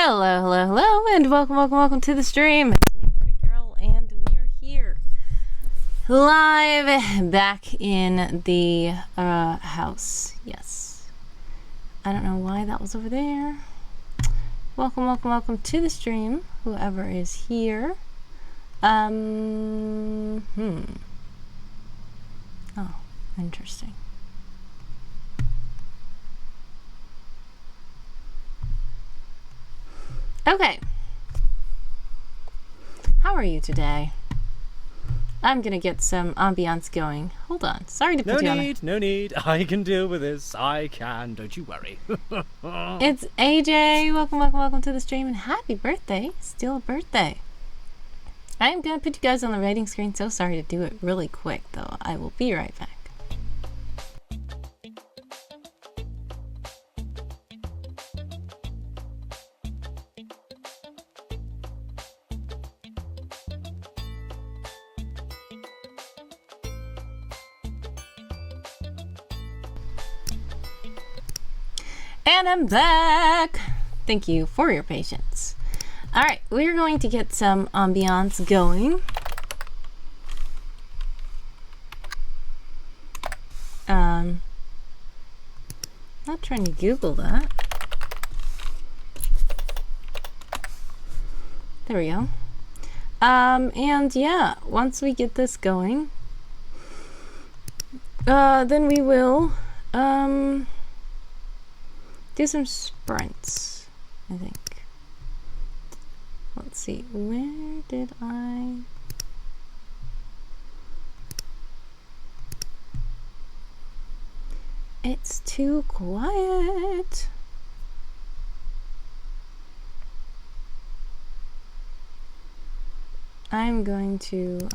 Hello, hello, hello, and welcome to the stream. It's me, Wordy Girl, and we are here live back in the house. Yes. I don't know why that was over there. Welcome to the stream, whoever is here. Oh, interesting. Okay. How are you today? I'm gonna get some ambiance going. Hold on. Sorry to put you on. No need. I can deal with this. I can. Don't you worry. It's AJ. Welcome to the stream, and happy birthday. Still a birthday. I am gonna put you guys on the rating screen. So sorry to do it really quick, though. I will be right back. And I'm back! Thank you for your patience. Alright, we're going to get some ambiance going. Not trying to Google that. There we go. And yeah, once we get this going, then we will, do some sprints, I think. Let's see, where did I... It's too quiet. I'm going to,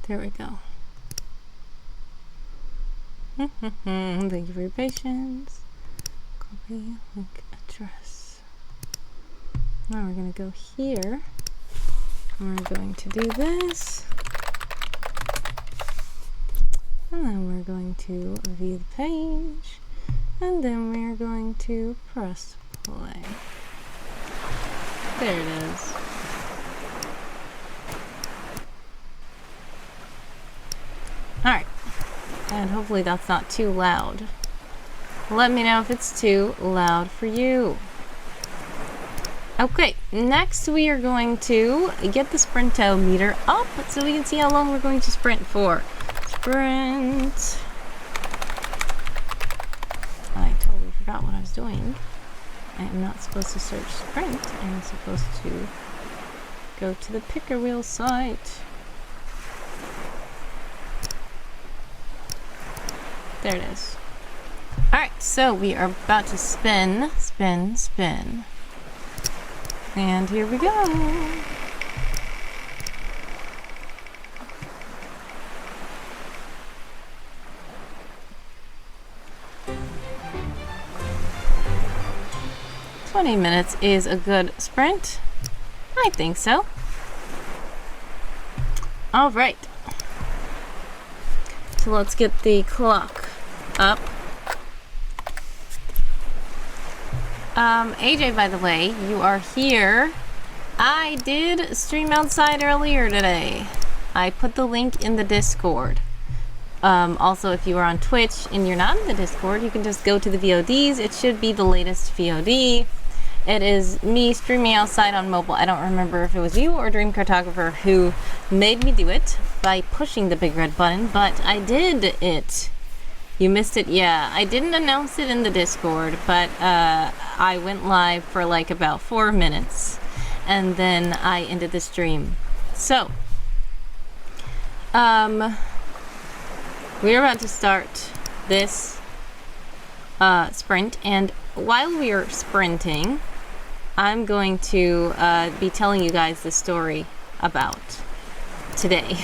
there we go. Thank you for your patience. Copy link address. Now we're going to go here. And we're going to do this. And then we're going to view the page. And then we're going to press play. There it is. Alright, and hopefully that's not too loud. Let me know if it's too loud for you. Okay, next we are going to get the sprintometer up so we can see how long we're going to sprint for. Sprint. I totally forgot what I was doing. I am not supposed to search sprint. I am supposed to go to the picker wheel site. There it is. Alright, so we are about to spin. And here we go. "20 minutes is a good sprint." I think so. Alright. So let's get the clock up. AJ, by the way, you are here. I did stream outside earlier today. I put the link in the Discord. Also, if you are on Twitch and you're not in the Discord, you can just go to the VODs. It should be the latest VOD. It is me streaming outside on mobile. I don't remember if it was you or Dream Cartographer who made me do it by pushing the big red button, but I did it. You missed it? Yeah, I didn't announce it in the Discord, but I went live for like about 4 minutes, and then I ended the stream. So, we're about to start this sprint, and while we are sprinting, I'm going to be telling you guys the story about today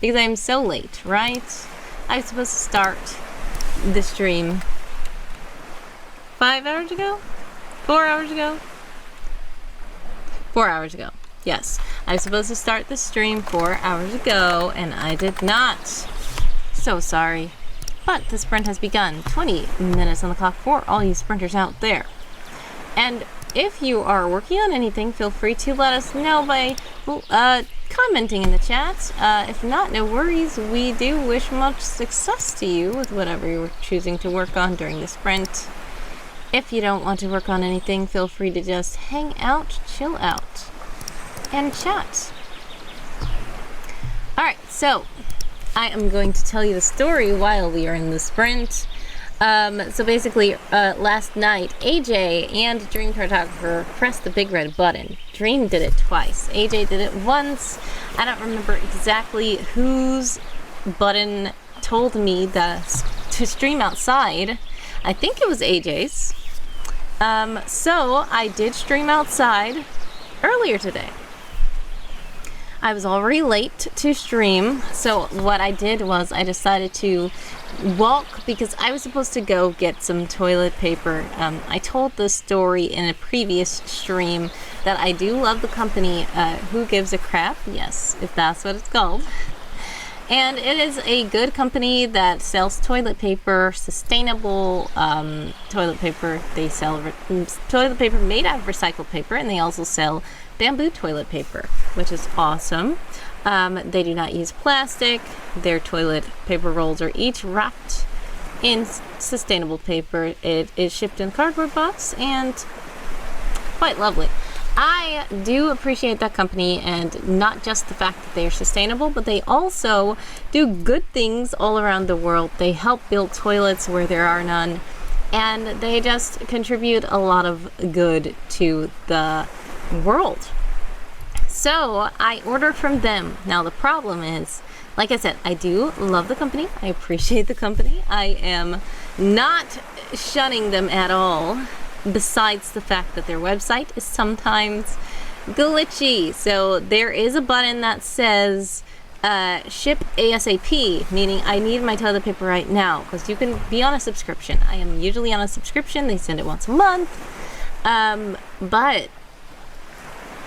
because I'm so late, right? I was supposed to start the stream 5 hours ago? 4 hours ago? 4 hours ago. Yes, I was supposed to start the stream 4 hours ago, and I did not. So sorry. But the sprint has begun. 20 minutes on the clock for all you sprinters out there. And if you are working on anything, feel free to let us know by commenting in the chat. If not, no worries. We do wish much success to you with whatever you're choosing to work on during the sprint. If you don't want to work on anything, feel free to just hang out, chill out, and chat. Alright, so I am going to tell you the story while we are in the sprint. So basically, last night, AJ and Dream Cartographer pressed the big red button. Dream did it twice. AJ did it once. I don't remember exactly whose button told me that to stream outside. I think it was AJ's. So I did stream outside earlier today. I was already late to stream, so what I did was I decided to walk because I was supposed to go get some toilet paper. I told the story in a previous stream that I do love the company Who Gives a Crap, yes, if that's what it's called. And it is a good company that sells toilet paper, sustainable toilet paper. They sell toilet paper made out of recycled paper, and they also sell bamboo toilet paper, which is awesome. They do not use plastic. Their toilet paper rolls are each wrapped in sustainable paper. It is shipped in a cardboard box and quite lovely. I do appreciate that company, and not just the fact that they are sustainable, but they also do good things all around the world. They help build toilets where there are none, and they just contribute a lot of good to the world. So I ordered from them. Now the problem is, like I said, I do love the company. I appreciate the company. I am not shunning them at all, besides the fact that their website is sometimes glitchy. So there is a button that says ship ASAP, meaning I need my toilet paper right now, because you can be on a subscription. I am usually on a subscription. They send it once a month. But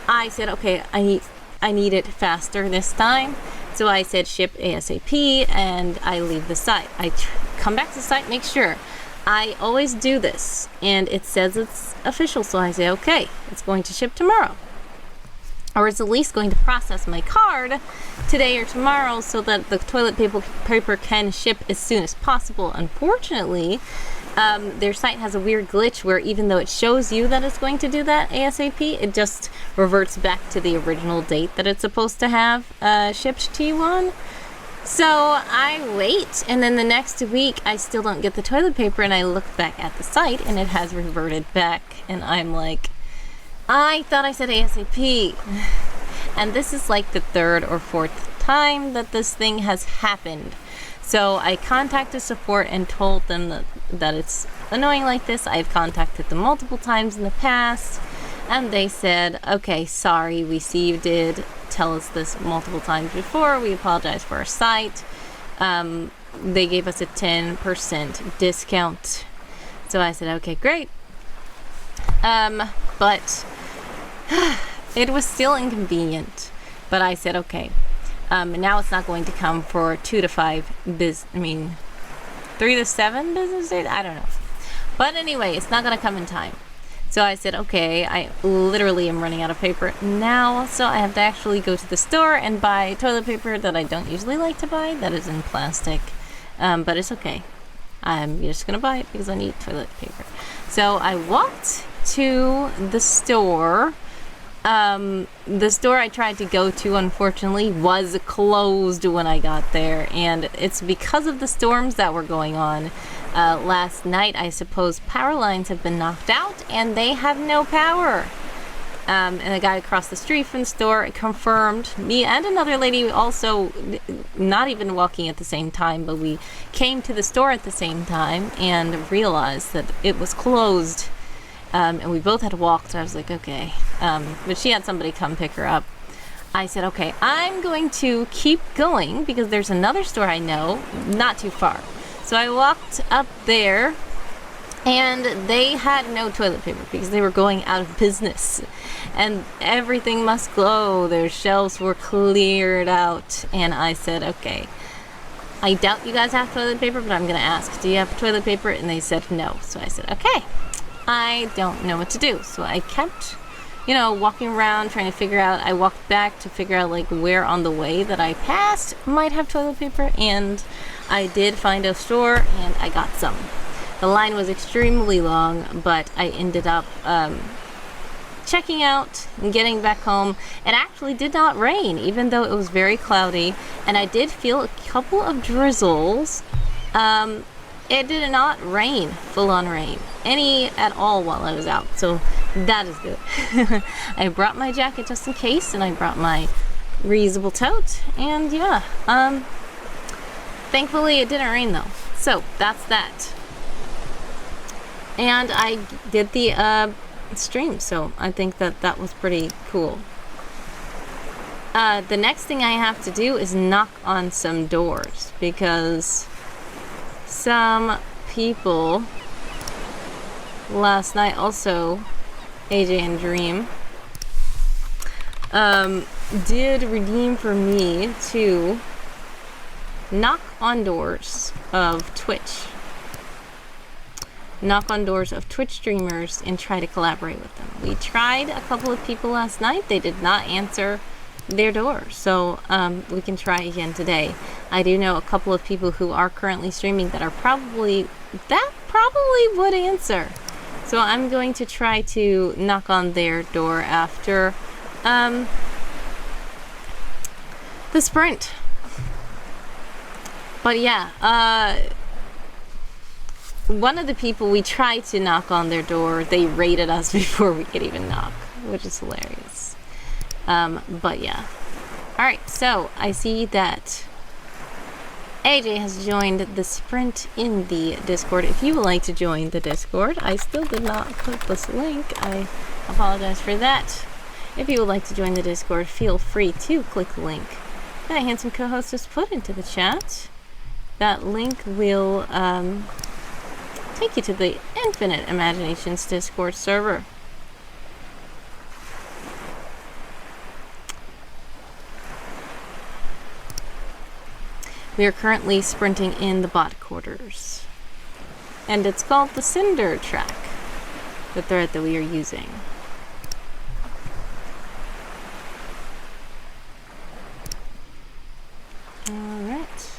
I said, okay, I need it faster this time. So I said ship ASAP, and I leave the site. I come back to the site, make sure. I always do this, and it says it's official, so I say, okay, it's going to ship tomorrow. Or it's at least going to process my card today or tomorrow so that the toilet paper can ship as soon as possible. Unfortunately, their site has a weird glitch where even though it shows you that it's going to do that ASAP, it just reverts back to the original date that it's supposed to have shipped to you on. So I wait, and then the next week I still don't get the toilet paper, and I look back at the site and it has reverted back, and I'm like, I thought I said ASAP. And this is like the third or fourth time that this thing has happened. So I contacted support and told them that it's annoying like this. I've contacted them multiple times in the past, and they said, okay, sorry, we see you did tell us this multiple times before. We apologize for our site. They gave us a 10% discount. So I said, okay, great. But it was still inconvenient. But I said, okay. Now it's not going to come for 3 to 7 business days? I don't know. But anyway, it's not going to come in time. So I said, okay, I literally am running out of paper now, so I have to actually go to the store and buy toilet paper that I don't usually like to buy, that is in plastic. But it's okay. I'm just going to buy it because I need toilet paper. So I walked to the store. The store I tried to go to, unfortunately, was closed when I got there, and it's because of the storms that were going on. Last night, I suppose power lines have been knocked out, and they have no power. And a guy across the street from the store confirmed. Me and another lady also, not even walking at the same time, but we came to the store at the same time and realized that it was closed. And we both had walked. So I was like, okay. But she had somebody come pick her up. I said, okay, I'm going to keep going because there's another store I know not too far. So I walked up there, and they had no toilet paper because they were going out of business. and everything must glow. Their shelves were cleared out, and I said, okay, I doubt you guys have toilet paper, but I'm gonna ask, do you have toilet paper? And they said no. So I said, okay, I don't know what to do. So I kept, walking around trying to figure out. I walked back to figure out like where on the way that I passed might have toilet paper, and I did find a store and I got some. The line was extremely long, but I ended up checking out and getting back home. It actually did not rain, even though it was very cloudy, and I did feel a couple of drizzles. It did not rain, full-on rain, any at all while I was out, so that is good. I brought my jacket just in case, and I brought my reusable tote, and yeah, thankfully it didn't rain though, so that's that. And I did the stream, so I think that was pretty cool. The next thing I have to do is knock on some doors, because some people last night, also AJ and Dream, did redeem for me to knock on doors of Twitch. Knock on doors of Twitch streamers and try to collaborate with them. We tried a couple of people last night. They did not answer their door, so we can try again today. I do know a couple of people who are currently streaming that probably would answer, so I'm going to try to knock on their door after the sprint. But yeah, one of the people we tried to knock on their door, they raided us before we could even knock, which is hilarious. But yeah. Alright, so I see that AJ has joined the sprint in the Discord. If you would like to join the Discord, I still did not put this link. I apologize for that. If you would like to join the Discord, feel free to click the link that handsome co-host just put into the chat. That link will take you to the Infinite Imaginations Discord server. We are currently sprinting in the bot quarters, and it's called the Cinder track, the thread that we are using. Alright.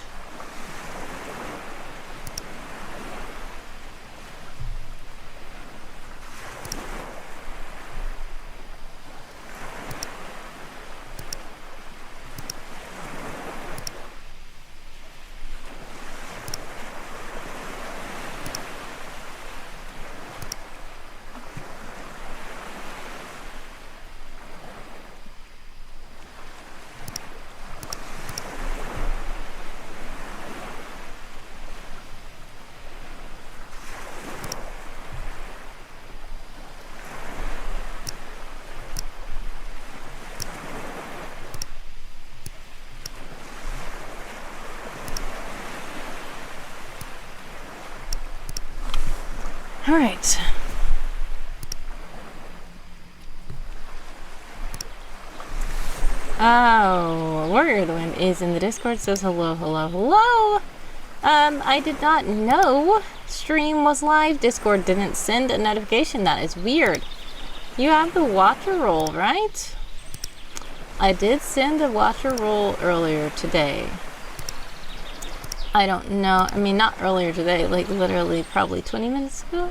All right. Oh, Warrior of the Wind is in the Discord, says hello, hello, hello. I did not know stream was live. Discord didn't send a notification. That is weird. You have the watcher roll, right? I did send a watcher roll earlier today. I don't know. I mean, not earlier today, like literally probably 20 minutes ago.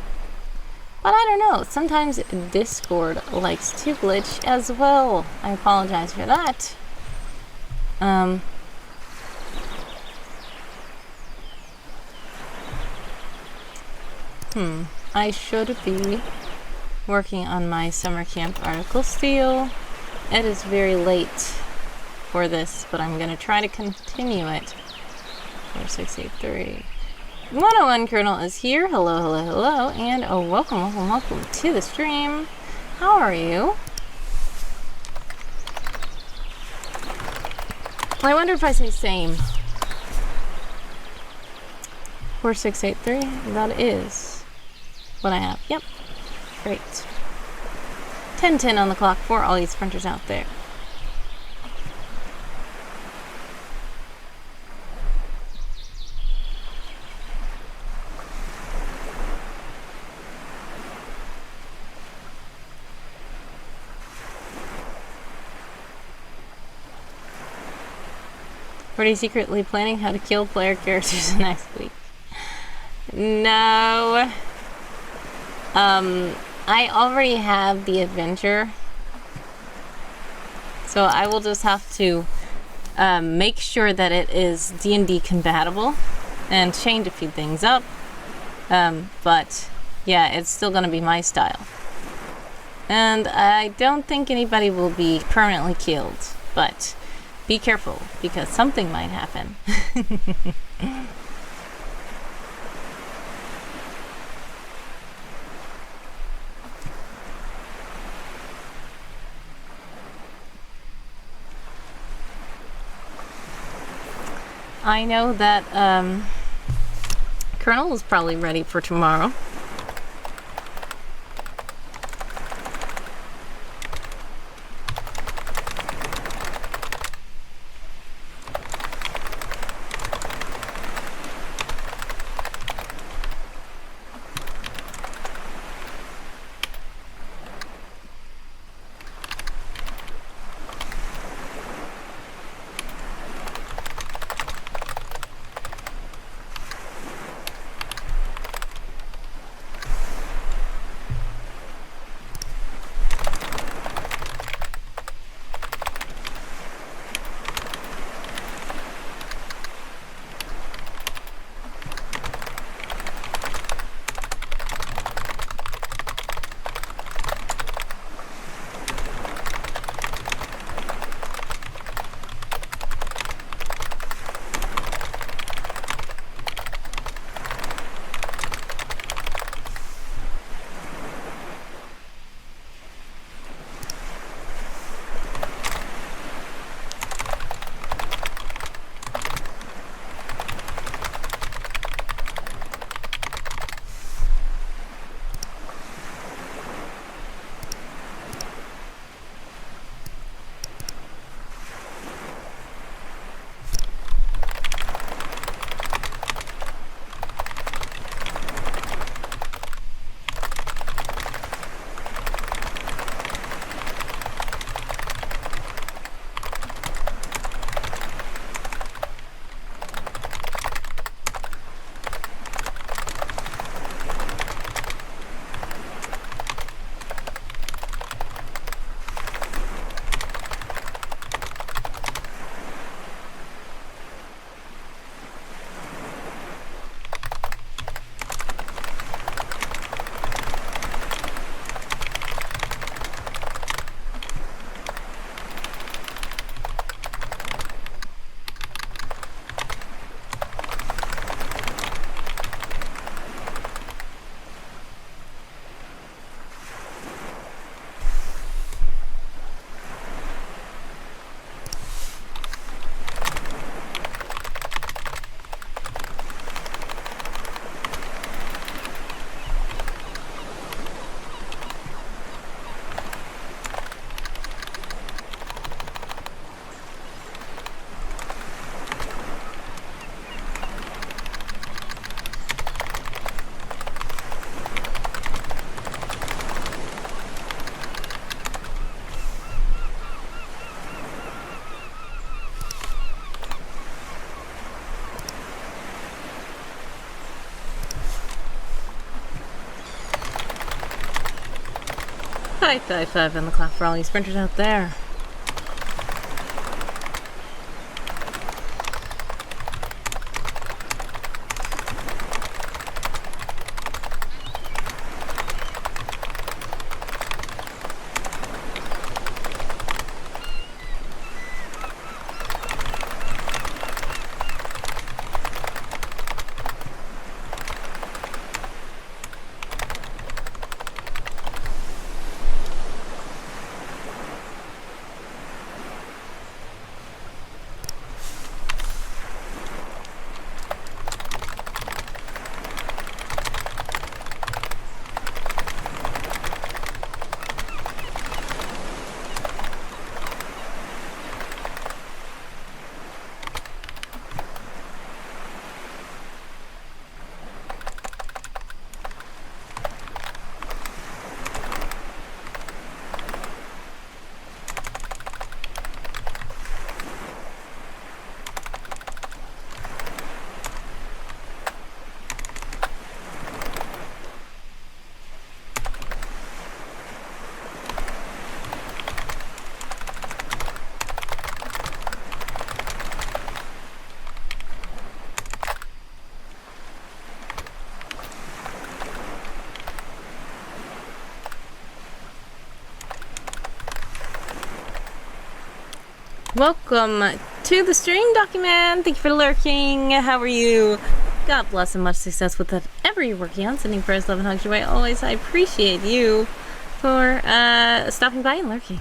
But I don't know. Sometimes Discord likes to glitch as well. I apologize for that. I should be working on my summer camp article still. It is very late for this, but I'm going to try to continue it. 4683. 101 Colonel is here. Hello, hello, hello, and welcome, welcome, welcome to the stream. How are you? I wonder if I say same. 4683. That is what I have. Yep. Great. 10:10 on the clock for all you sprinters out there. Are you secretly planning how to kill player characters next week? No. I already have the adventure. So I will just have to make sure that it is D&D compatible and change a few things up. But yeah, it's still going to be my style. And I don't think anybody will be permanently killed, but be careful because something might happen. I know that Colonel is probably ready for tomorrow. Five on the clock for all you sprinters out there. Welcome to the stream, Document. Thank you for lurking. How are you? God bless and much success with whatever you're working on. Sending prayers, love, and hugs your way. Always, I appreciate you for stopping by and lurking.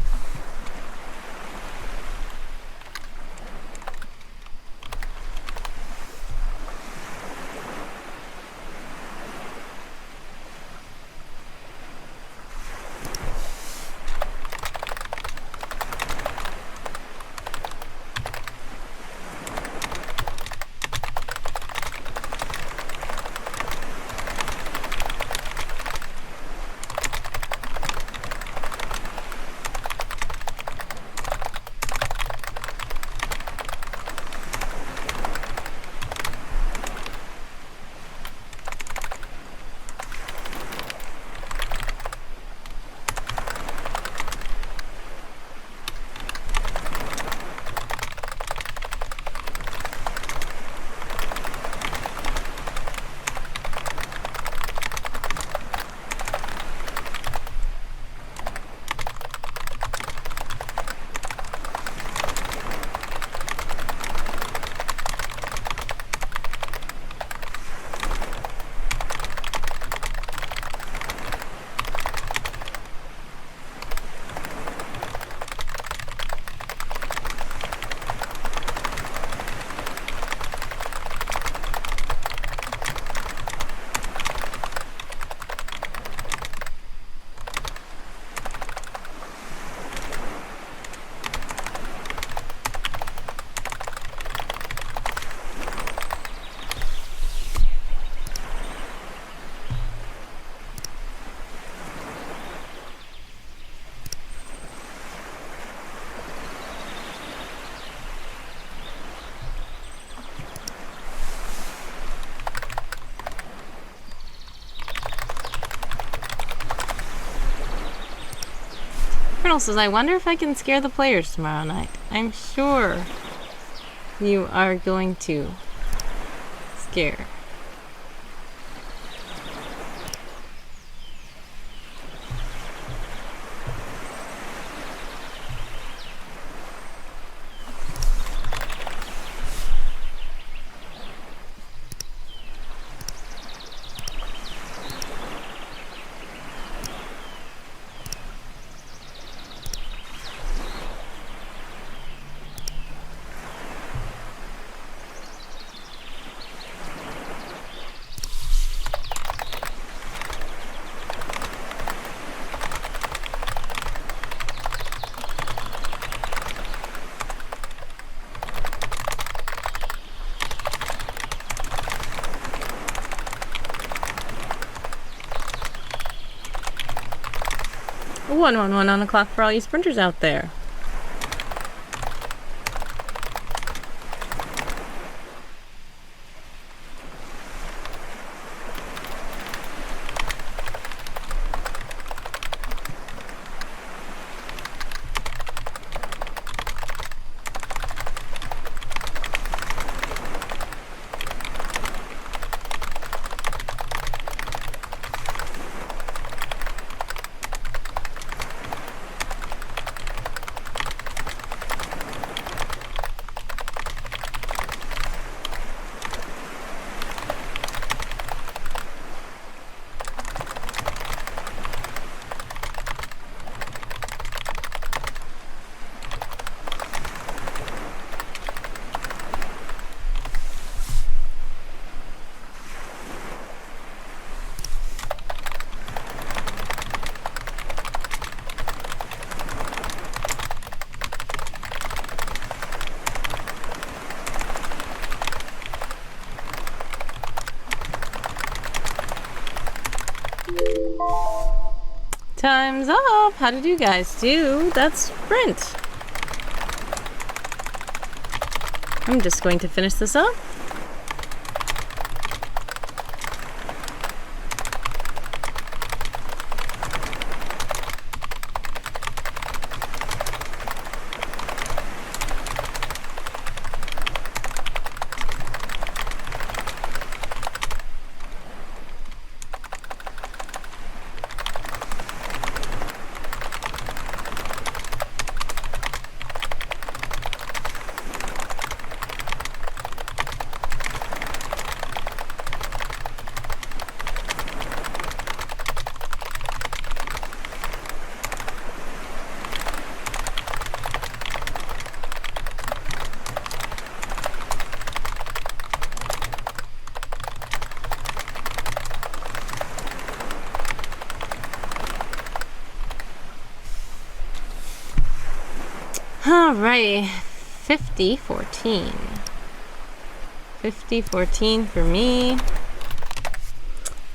Colonel says, I wonder if I can scare the players tomorrow night. I'm sure you are going to scare. One on the clock for all you sprinters out there. Time's up. How did you guys do? That's sprint. I'm just going to finish this up. Alrighty. 50-14. 50-14 for me.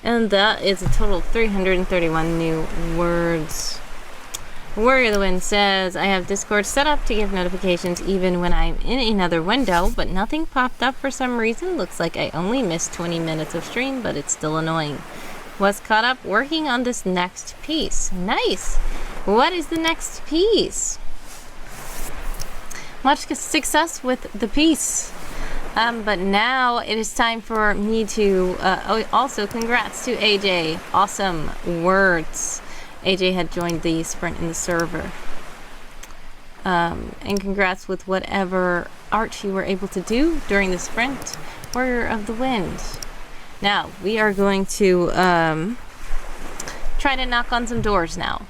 And that is a total of 331 new words. Warrior of the Wind says, I have Discord set up to give notifications even when I'm in another window, but nothing popped up for some reason. Looks like I only missed 20 minutes of stream, but it's still annoying. Was caught up working on this next piece. Nice! What is the next piece? Much success with the piece. But now it is time for me to, also congrats to AJ. Awesome words. AJ had joined the sprint in the server. And congrats with whatever art you were able to do during the sprint. Warrior of the Wind. Now, we are going to try to knock on some doors now.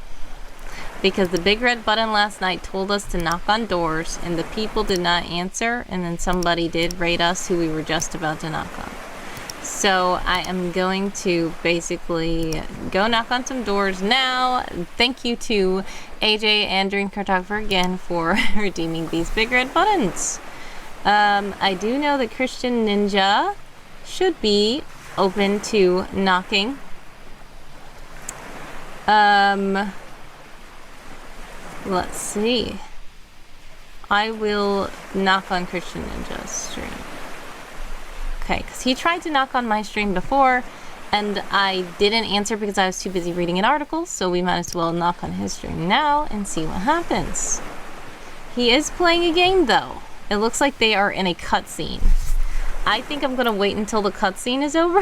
Because the big red button last night told us to knock on doors, and the people did not answer, and then somebody did raid us who we were just about to knock on. So I am going to basically go knock on some doors now. Thank you to AJ and Dream Cartographer again for redeeming these big red buttons. I do know that Christian Ninja should be open to knocking. Let's see. I will knock on Christian Ninja's stream. Okay, because he tried to knock on my stream before, and I didn't answer because I was too busy reading an article, so we might as well knock on his stream now and see what happens. He is playing a game, though. It looks like they are in a cutscene. I think I'm gonna wait until the cutscene is over,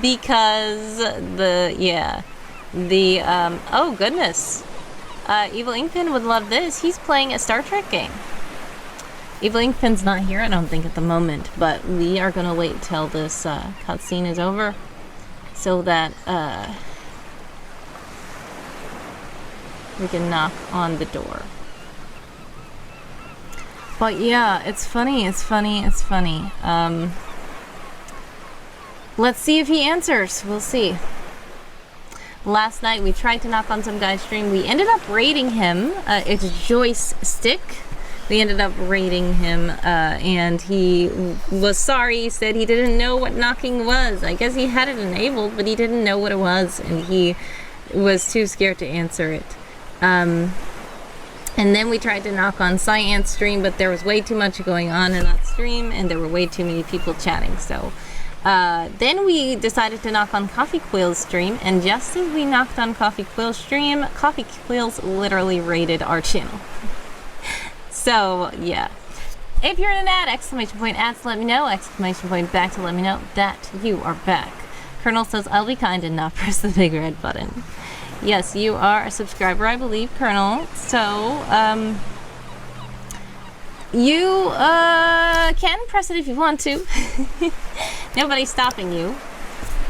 because oh goodness. Evil Inkpin would love this. He's playing a Star Trek game. Evil Inkpin's not here, I don't think, at the moment, but we are gonna wait till this cutscene is over so that we can knock on the door. But yeah, it's funny. Let's see if he answers. We'll see. Last night we tried to knock on some guy's stream. We ended up raiding him. It's Joyce Stick. We ended up raiding him, and he was sorry. He said he didn't know what knocking was. I guess he had it enabled, but he didn't know what it was, and he was too scared to answer it. And then we tried to knock on Cyan's stream, but there was way too much going on in that stream, and there were way too many people chatting, so... then we decided to knock on Coffee Quill's stream, and just as we knocked on Coffee Quill's stream, Coffee Quill's literally raided our channel. So, yeah. If you're in an ad, exclamation point ads to let me know, exclamation point back to let me know that you are back. Colonel says, I'll be kind and not press the big red button. Yes, you are a subscriber, I believe, Colonel. So, you can press it if you want to. Nobody's stopping you.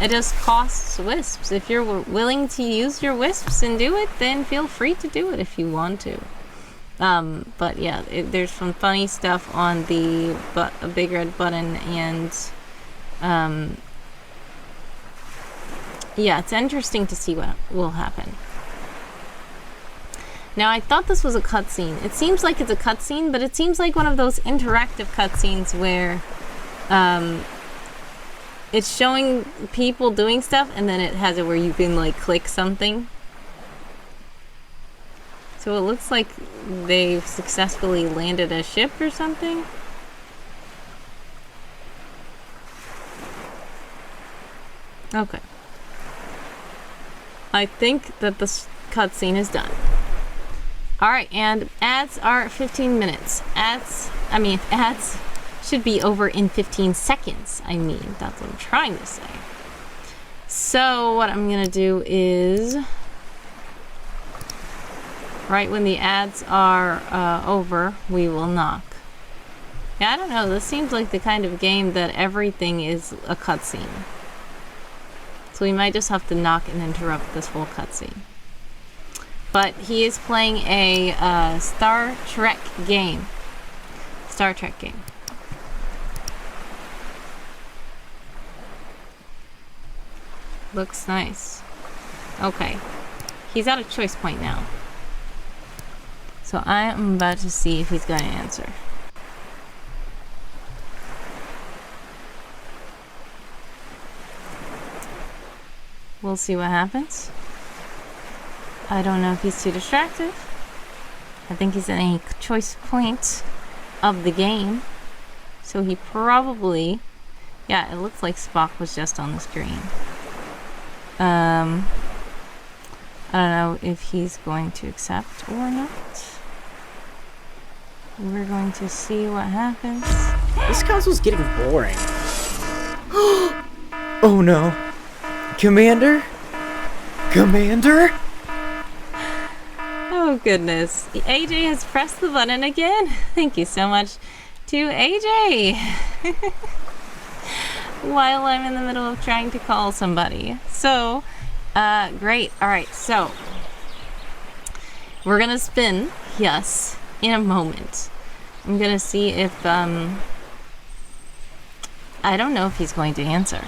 It just costs wisps. If you're willing to use your wisps and do it, then feel free to do it if you want to. But yeah, there's some funny stuff on the big red button, and yeah, it's interesting to see what will happen. Now, I thought this was a cutscene. It seems like it's a cutscene, but it seems like one of those interactive cutscenes where it's showing people doing stuff, and then it has it where you can, like, click something. So it looks like they've successfully landed a ship or something. Okay. I think that this cutscene is done. Alright, and ads are 15 minutes. Ads should be over in 15 seconds. That's what I'm trying to say. So what I'm gonna do is, right when the ads are over, we will knock. Yeah, I don't know, this seems like the kind of game that everything is a cutscene. So we might just have to knock and interrupt this whole cutscene. But he is playing a Star Trek game. Star Trek game. Looks nice. Okay. He's at a choice point now. So I am about to see if he's going to answer. We'll see what happens. I don't know if he's too distracted. I think he's in a choice point of the game. So he probably... Yeah, it looks like Spock was just on the screen. I don't know if he's going to accept or not. We're going to see what happens. This console's getting boring. Oh no. Commander? Commander? Oh goodness. AJ has pressed the button again. Thank you so much to AJ. While I'm in the middle of trying to call somebody. So, great. Alright, so we're gonna spin, yes, in a moment. I'm gonna see if, I don't know if he's going to answer.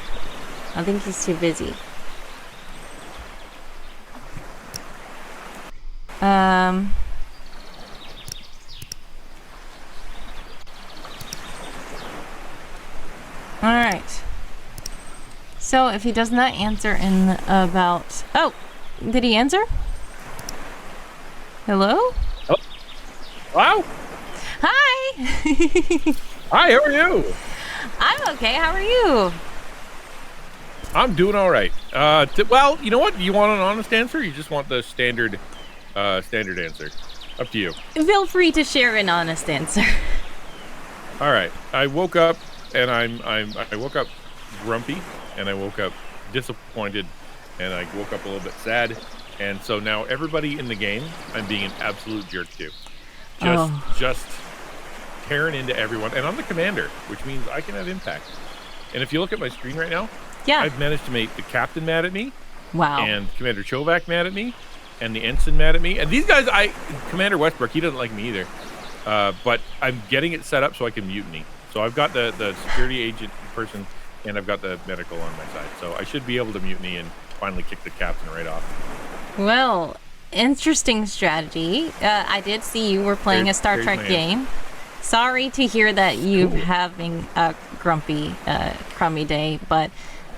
I think he's too busy. Alright. So if he does not answer in about... Oh! Did he answer? Hello? Oh. Wow. Hi! Hi, how are you? I'm okay, how are you? I'm doing all right. Well, you know what? You want an honest answer? Or you just want the standard answer? Up to you. Feel free to share an honest answer. All right. I woke up and I woke up grumpy, and I woke up disappointed, and I woke up a little bit sad, and so now everybody in the game I'm being an absolute jerk to. Just tearing into everyone, and I'm the commander, which means I can have impact. And if you look at my screen right now, Yeah. I've managed to make the captain mad at me, Wow. and Commander Chovak mad at me, and the ensign mad at me, and these guys, Commander Westbrook, he doesn't like me either, but I'm getting it set up so I can mutiny. So I've got the security agent person, and I've got the medical on my side, so I should be able to mutiny and finally kick the captain right off. Well, interesting strategy. I did see you were playing a Star There's Trek my game. Sorry to hear that you're Cool. having a grumpy, crummy day, but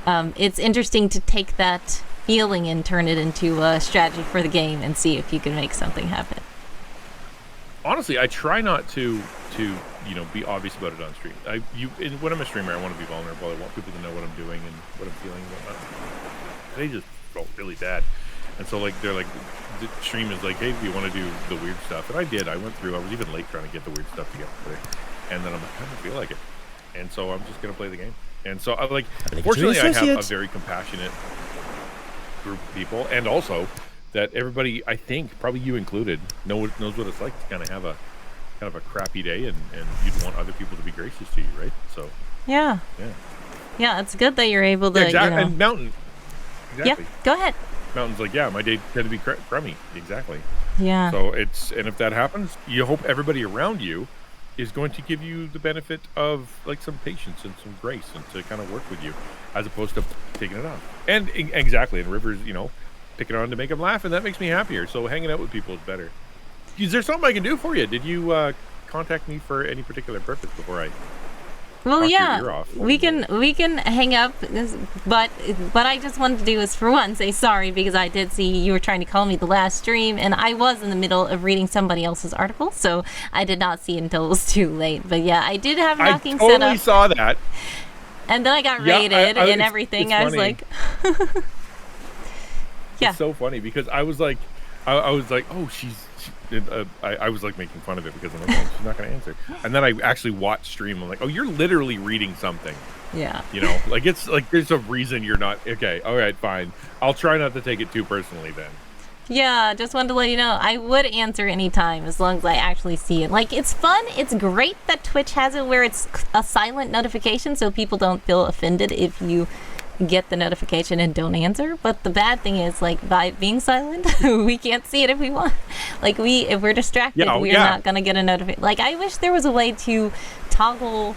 it's interesting to take that feeling and turn it into a strategy for the game and see if you can make something happen. Honestly, I try not to be obvious about it on stream. When I'm a streamer, I want to be vulnerable. I want people to know what I'm doing and what I'm feeling and whatnot. They just felt really bad, and so they're like, the stream is like, hey, do you want to do the weird stuff? And I did. I went through. I was even late trying to get the weird stuff together, and then I'm like, I don't feel like it, and so I'm just gonna play the game. And so fortunately, I have a very compassionate group of people, and also that everybody, I think, probably you included, knows what it's like to kind of have a crappy day, and you'd want other people to be gracious to you, right? So Yeah, it's good that you're able to, yeah, exactly. And Mountain, exactly. Yeah, go ahead. Mountain's like, yeah, my day tend to be crummy, exactly. Yeah. So and if that happens, you hope everybody around you is going to give you the benefit of some patience and some grace, and to kind of work with you, as opposed to taking it on. And exactly, and Rivers, picking on to make them laugh, and that makes me happier. So hanging out with people is better. Is there something I can do for you? Did you contact me for any particular purpose before I? Well, talk your yeah, ear off? we can hang up, but I just wanted to do is, for one, say sorry, because I did see you were trying to call me the last stream, and I was in the middle of reading somebody else's article, so I did not see it until it was too late. But yeah, I did have knocking set up. I totally saw that. And then I got Yeah, raided and it's everything. I was funny. like, yeah. It's so funny because I was like, oh, I was like making fun of it because I'm like, oh, she's not going to answer. And then I actually watched stream. I'm like, oh, you're literally reading something. Yeah. It's like there's a reason you're not. Okay, all right, fine. I'll try not to take it too personally then. Yeah, just wanted to let you know I would answer anytime as long as I actually see it. It's fun. It's great that Twitch has it where it's a silent notification so people don't feel offended if you get the notification and don't answer. But the bad thing is, by being silent, we can't see it if we want. If we're distracted, we're not going to get a notification. I wish there was a way to toggle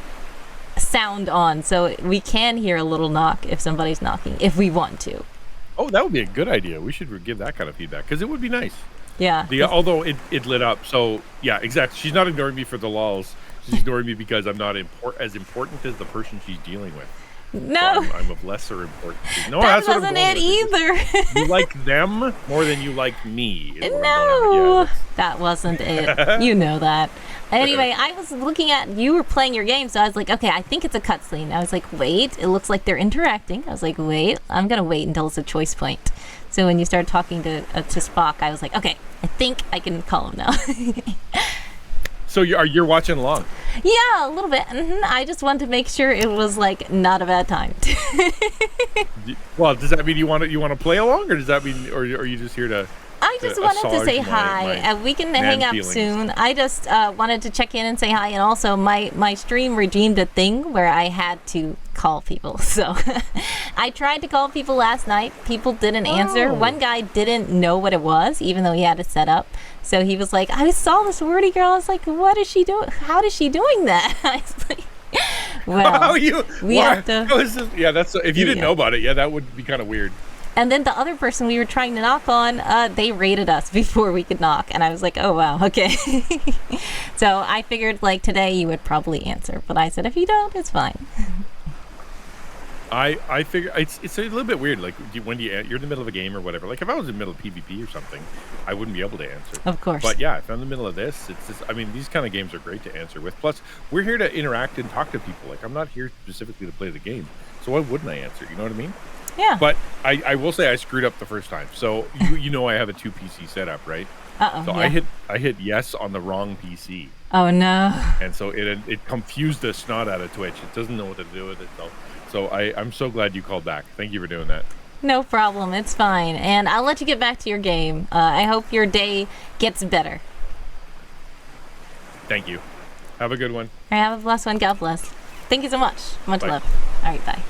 sound on so we can hear a little knock if somebody's knocking, if we want to. Oh, that would be a good idea. We should give that kind of feedback because it would be nice. Yeah. Although it lit up, so yeah, exactly. She's not ignoring me for the lulls. She's ignoring me because I'm not as important as the person she's dealing with. No. So I'm of lesser importance. No, that that's what I'm wasn't going it with. either. You like them more than you like me. is what I'm going No, with. Yeah, that wasn't it. You know that. Anyway, I was looking at, you were playing your game, so I was like, okay, I think it's a cutscene. I was like, wait, it looks like they're interacting. I was like, wait, I'm going to wait until it's a choice point. So when you started talking to Spock, I was like, okay, I think I can call him now. So you're watching along? Yeah, a little bit. I just wanted to make sure it was like not a bad time. Well, does that mean you want to play along, or does that mean, or are you just here to? I just wanted to say assuage hi, my and we can hang up feelings. soon. I just wanted to check in and say hi, and also my stream redeemed a thing where I had to call people. So I tried to call people last night. People didn't answer. Oh. One guy didn't know what it was, even though he had it set up. So he was like, I saw this wordy girl. I was like, what is she doing? How is she doing that? I was like, well, we have to... Yeah, that's if you didn't Yeah. know about it. Yeah, that would be kind of weird. And then the other person we were trying to knock on, they raided us before we could knock. And I was like, oh, wow, okay. So I figured, like, today you would probably answer. But I said, if you don't, it's fine. I figure it's a little bit weird. Like when you're in the middle of a game or whatever. Like if I was in the middle of PvP or something, I wouldn't be able to answer. Of course. But yeah, if I'm in the middle of this, it's just, I mean, these kind of games are great to answer with. Plus, we're here to interact and talk to people. Like I'm not here specifically to play the game. So why wouldn't I answer? You know what I mean? Yeah. But I will say I screwed up the first time. So you know I have a 2 PC setup, right? Uh-oh. So Yeah. I hit yes on the wrong PC. Oh, no. And so it confused the snot out of Twitch. It doesn't know what to do with it. So I'm so glad you called back. Thank you for doing that. No problem. It's fine. And I'll let you get back to your game. I hope your day gets better. Thank you. Have a good one. All right, have a blessed one. God bless. Thank you so much. Much Bye. love. All right, bye.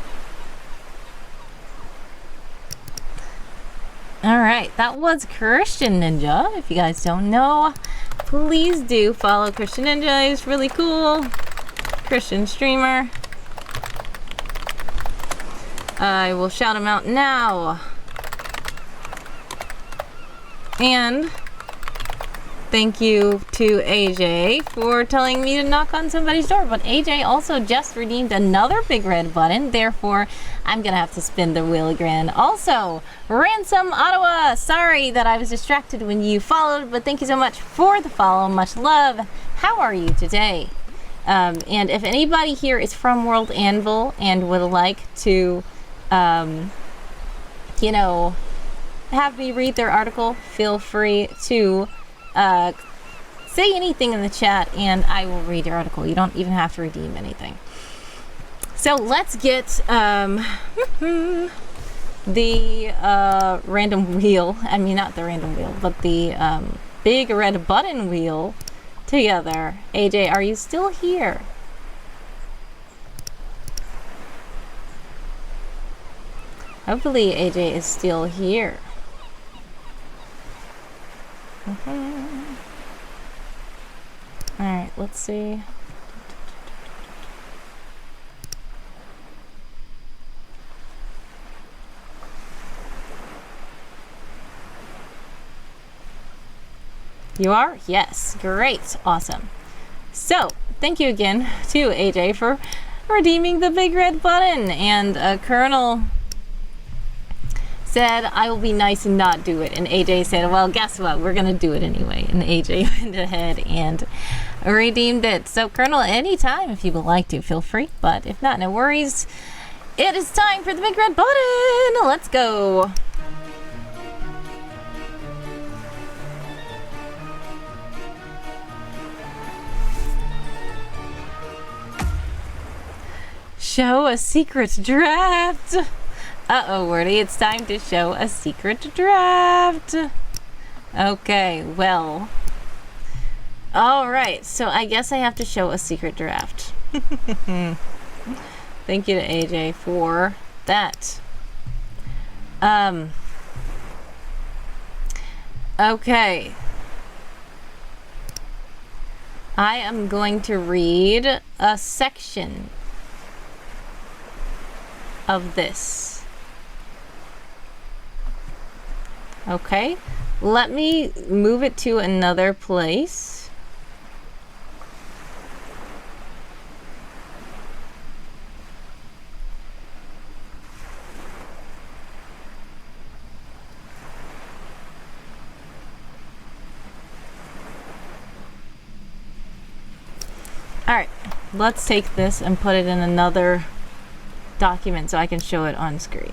All right, that was Christian Ninja. If you guys don't know, please do follow Christian Ninja. He's really cool. Christian streamer. I will shout him out now. And thank you to AJ for telling me to knock on somebody's door. But AJ also just redeemed another big red button. Therefore, I'm going to have to spin the wheel again. Also, Ransom Ottawa. Sorry that I was distracted when you followed, but thank you so much for the follow. Much love. How are you today? And if anybody here is from World Anvil and would like to, you know, have me read their article, feel free to say anything in the chat and I will read your article. You don't even have to redeem anything. So let's get the random wheel. I mean, not the random wheel, but the big red button wheel together. AJ, are you still here? Hopefully AJ is still here. Alright, let's see. You are? Yes. Great. Awesome. So, thank you again to AJ for redeeming the big red button. And Colonel said, I will be nice and not do it. And AJ said, well, guess what? We're going to do it anyway. And AJ went ahead and redeemed it. So, Colonel, anytime if you would like to, feel free. But if not, no worries. It is time for the big red button. Let's go. Show a secret draft. Uh-oh, Wordy, it's time to show a secret draft. Okay, well. Alright, so I guess I have to show a secret draft. Thank you to AJ for that. Okay. I am going to read a section of this. Okay, Let me move it to another place. Alright, let's take this and put it in another document so I can show it on screen.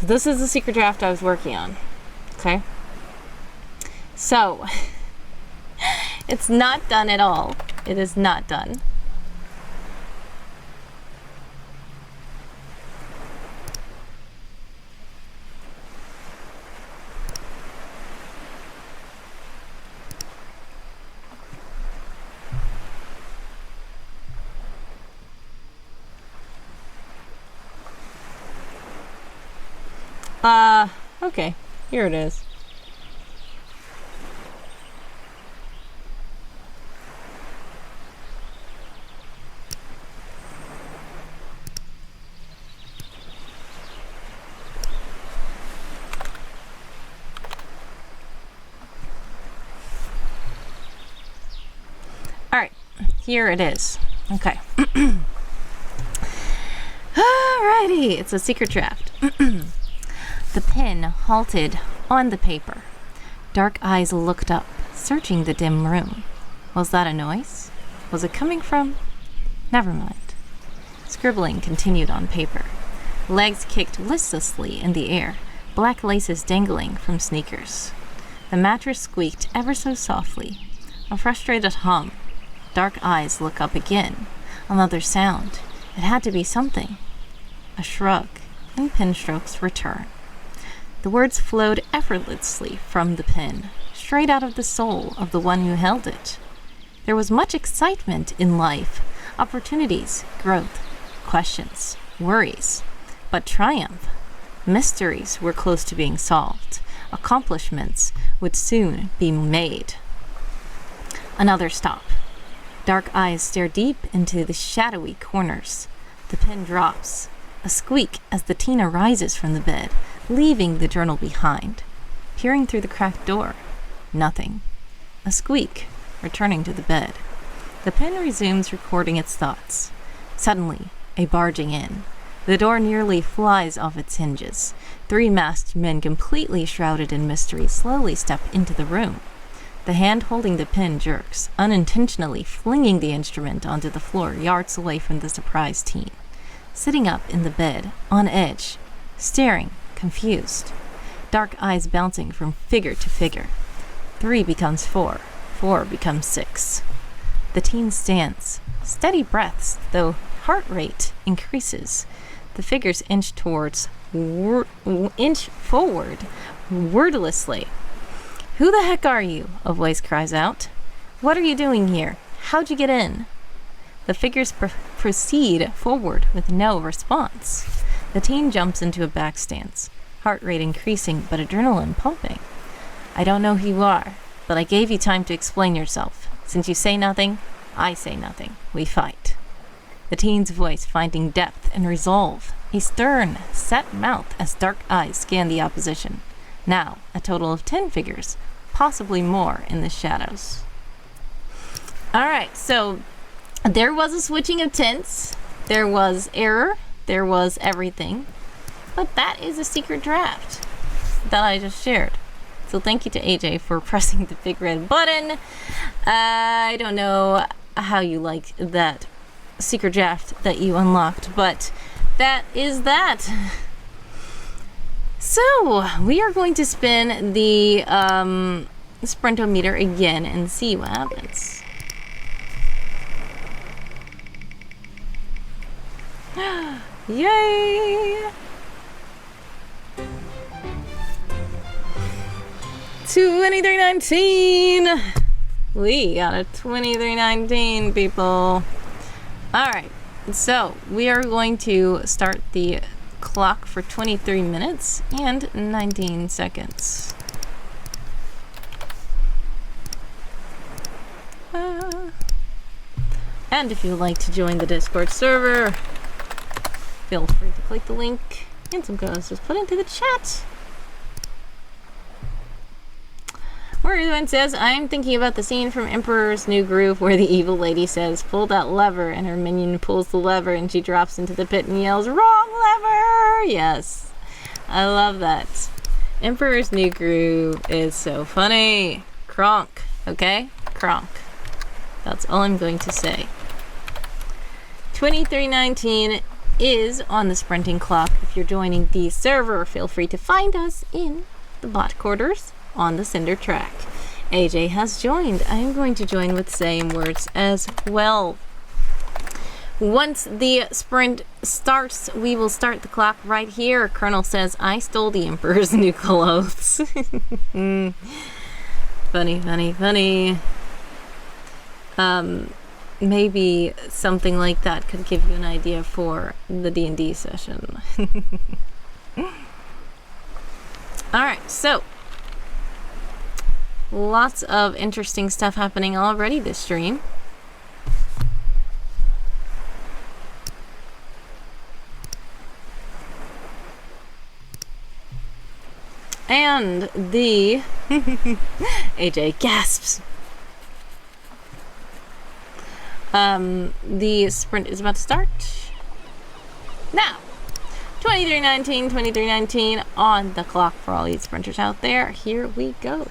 This is the secret draft I was working on. Okay? So, it's not done at all. It is not done. Okay. Here it is. Alright, here it is. Okay. Alrighty, it's a secret draft. The pen halted on the paper. Dark eyes looked up, searching the dim room. Was that a noise? Was it coming from? Never mind. Scribbling continued on paper. Legs kicked listlessly in the air, black laces dangling from sneakers. The mattress squeaked ever so softly. A frustrated hum. Dark eyes look up again. Another sound. It had to be something. A shrug, and pen strokes return. The words flowed effortlessly from the pen, straight out of the soul of the one who held it. There was much excitement in life, opportunities, growth, questions, worries, but triumph. Mysteries were close to being solved. Accomplishments would soon be made. Another stop. Dark eyes stare deep into the shadowy corners. The pen drops. A squeak as the teen rises from the bed, leaving the journal behind. Peering through the cracked door. Nothing. A squeak, returning to the bed. The pen resumes recording its thoughts. Suddenly, a barging in. The door nearly flies off its hinges. 3 masked men completely shrouded in mystery slowly step into the room. The hand holding the pen jerks, unintentionally flinging the instrument onto the floor yards away from the surprised teen. Sitting up in the bed, on edge, staring, confused. Dark eyes bouncing from figure to figure. 3 becomes 4. 4 becomes 6. The teen stands. Steady breaths, though heart rate increases. The figures inch forward, wordlessly. "Who the heck are you?" a voice cries out. "What are you doing here? How'd you get in?" The figures proceed forward with no response. The teen jumps into a back stance, heart rate increasing but adrenaline pumping. "I don't know who you are, but I gave you time to explain yourself. Since you say nothing, I say nothing. We fight." The teen's voice finding depth and resolve, a stern, set mouth as dark eyes scan the opposition. Now, a total of 10 figures, possibly more in the shadows. Alright, so there was a switching of tints, there was error, there was everything, but that is a secret draft that I just shared. So thank you to AJ for pressing the big red button. I don't know how you like that secret draft that you unlocked, but that is that. So we are going to spin the sprintometer again and see what happens. Yay! 2319! We got a 2319, people. Alright, so we are going to start the clock for 23 minutes and 19 seconds. And if you'd like to join the Discord server, feel free to click the link and some codes just put into the chat. Worthyman says, I'm thinking about the scene from Emperor's New Groove where the evil lady says, pull that lever, and her minion pulls the lever and she drops into the pit and yells, wrong lever! Yes. I love that. Emperor's New Groove is so funny. Kronk, okay? Kronk. That's all I'm going to say. 2319 is on the sprinting clock. If you're joining the server, feel free to find us in the bot quarters on the Cinder track. AJ has joined. I'm going to join with same words as well. Once the sprint starts, we will start the clock right here. Colonel says, I stole the Emperor's new clothes. Funny, funny, funny. Maybe something like that could give you an idea for the D&D session. Alright, so lots of interesting stuff happening already this stream. And the AJ gasps. The sprint is about to start now. 2319 on the clock for all you sprinters out there. Here we go.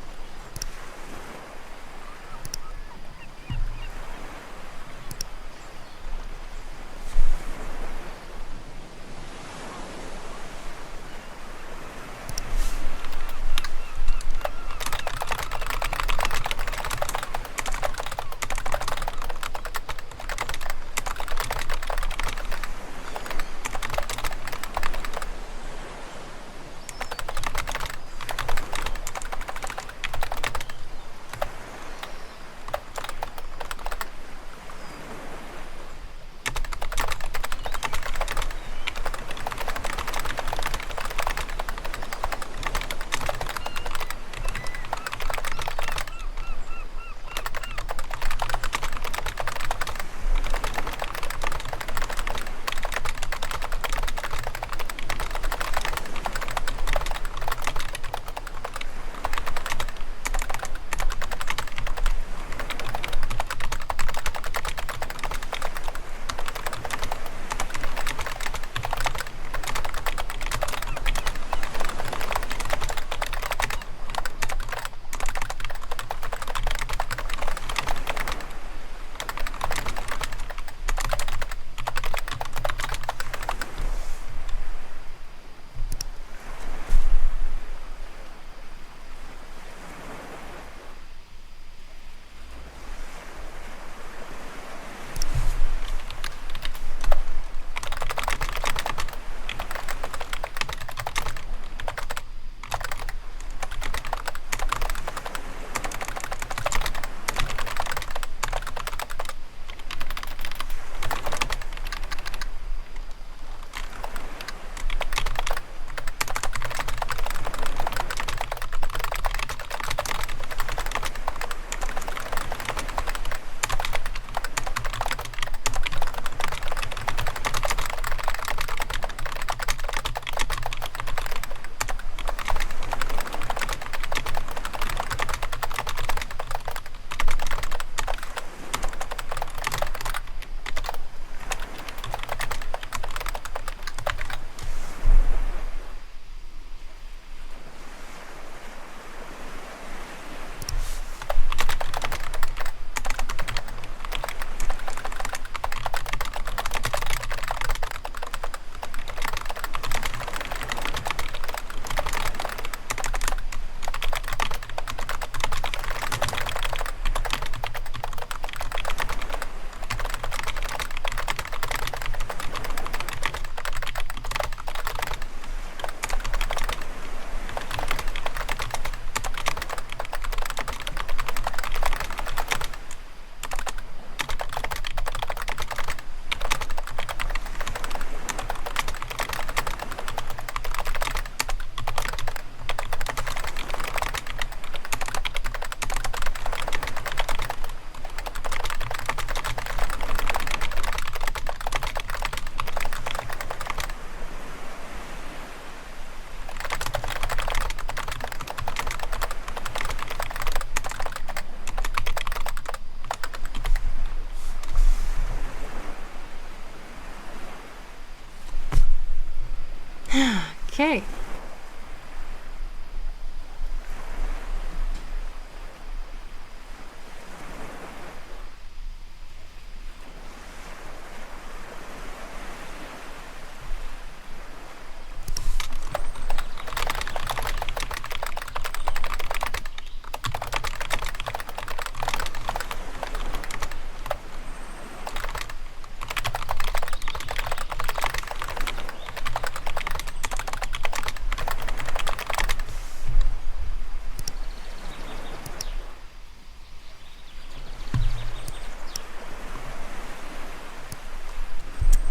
Okay.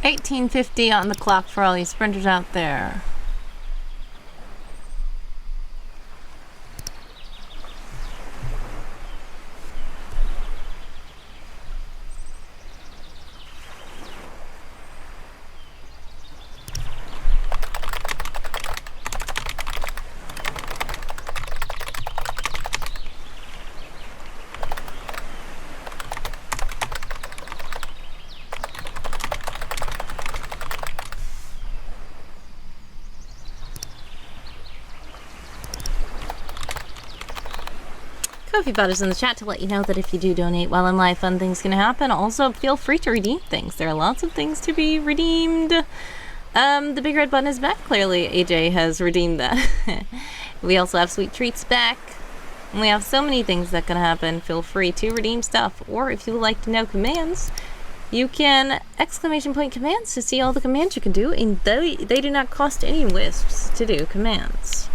$18.50 on the clock for all you sprinters out there. Coffee Butters in the chat to let you know that if you do donate while I'm live, fun things can happen. Also, feel free to redeem things. There are lots of things to be redeemed. The big red button is back. Clearly, AJ has redeemed that. We also have sweet treats back. And we have so many things that can happen. Feel free to redeem stuff. Or if you would like to know commands, you can ! Commands to see all the commands you can do. And they do not cost any wisps to do commands.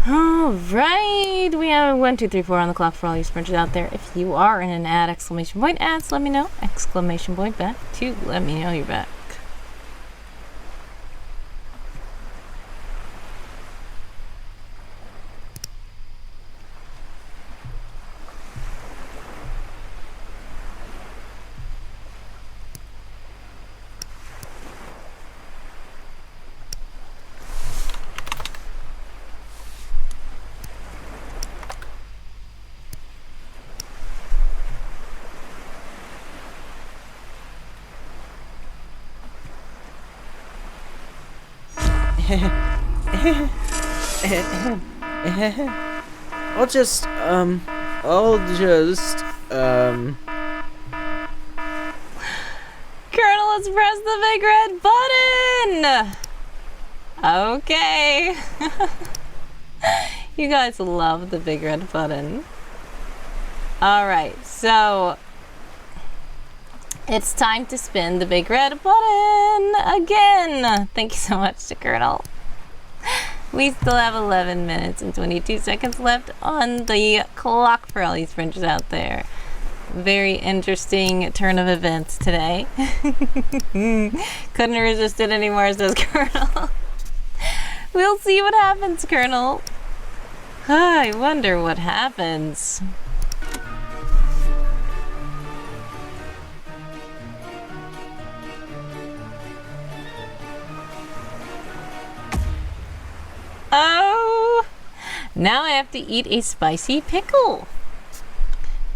All right, we have 1, 2, 3, 4 on the clock for all you sprinters out there. If you are in an ad, exclamation point ads, let me know. Exclamation point back to let me know you're back. I'll just, Colonel, let's press the big red button! Okay. You guys love the big red button. Alright, so it's time to spin the big red button again. Thank you so much to Colonel. We still have 11 minutes and 22 seconds left on the clock for all these sprinters out there. Very interesting turn of events today. Couldn't resist it anymore, says Colonel. We'll see what happens, Colonel. I wonder what happens. Oh, now I have to eat a spicy pickle.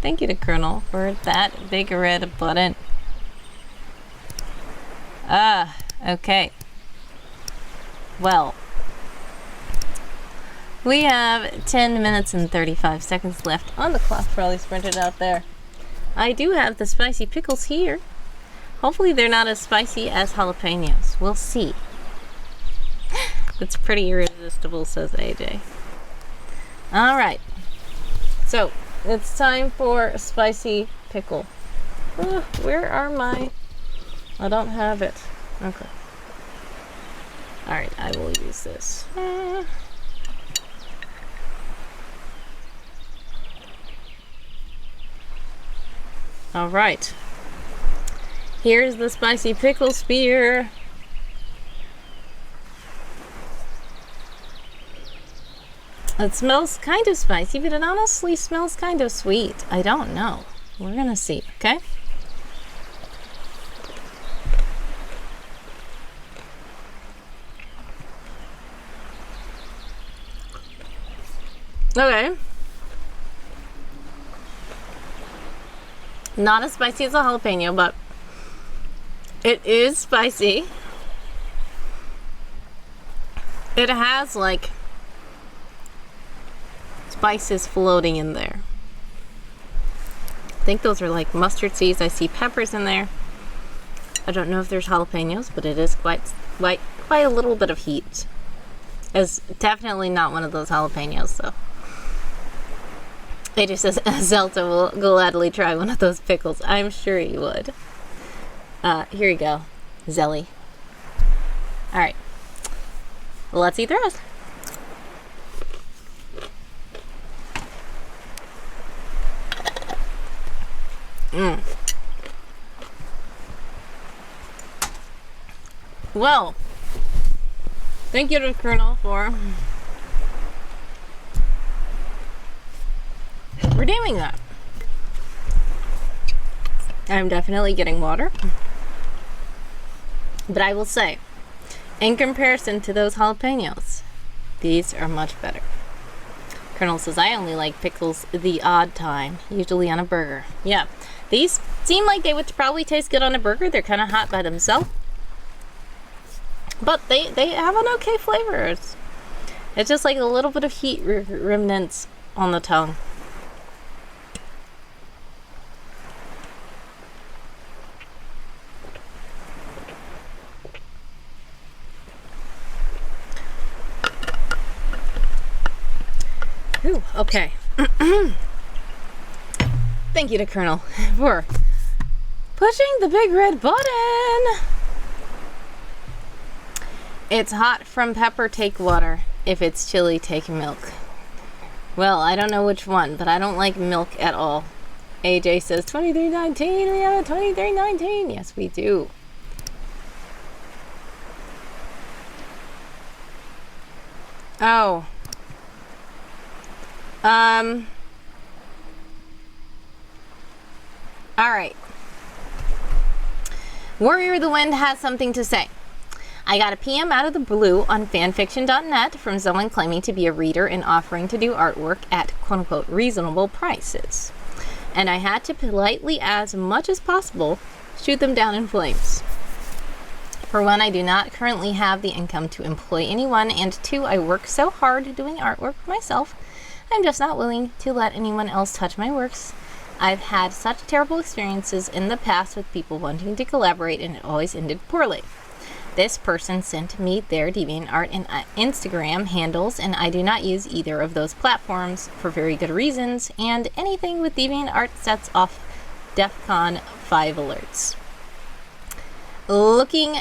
Thank you to Colonel for that big red button. Okay. Well, we have 10 minutes and 35 seconds left on the clock for all these sprinters out there. I do have the spicy pickles here. Hopefully they're not as spicy as jalapenos. We'll see. It's pretty irresistible, says AJ. Alright. So, it's time for a spicy pickle. Where are my... I don't have it. Okay. Alright, I will use this. Alright. Here's the spicy pickle spear. It smells kind of spicy, but it honestly smells kind of sweet. I don't know. We're gonna see, okay? Okay. Not as spicy as a jalapeno, but it is spicy. It has like spices floating in there. I think those are like mustard seeds. I see peppers in there. I don't know if there's jalapenos, but it is quite a little bit of heat. It's definitely not one of those jalapenos, so. It just says Zelda will gladly try one of those pickles. I'm sure he would. Here you go, Zelly. Alright. Let's eat the rest. Well, thank you to Colonel for redeeming that. I'm definitely getting water. But I will say, in comparison to those jalapenos, these are much better. Colonel says, I only like pickles the odd time, usually on a burger. Yeah, these seem like they would probably taste good on a burger. They're kind of hot by themselves. But they have an okay flavor. It's just like a little bit of heat remnants on the tongue. Ooh, okay. Thank you to Colonel for pushing the big red button. It's hot from pepper, take water. If it's chilly, take milk. Well, I don't know which one, but I don't like milk at all. AJ says 2319. We have a 2319. Yes, we do. Oh. All right. Warrior of the Wind has something to say. I got a PM out of the blue on fanfiction.net from someone claiming to be a reader and offering to do artwork at quote-unquote reasonable prices. And I had to politely, as much as possible, shoot them down in flames. For one, I do not currently have the income to employ anyone, and two, I work so hard doing artwork myself, I'm just not willing to let anyone else touch my works. I've had such terrible experiences in the past with people wanting to collaborate, and it always ended poorly. This person sent me their DeviantArt and Instagram handles, and I do not use either of those platforms for very good reasons, and anything with DeviantArt sets off DEFCON 5 alerts. Looking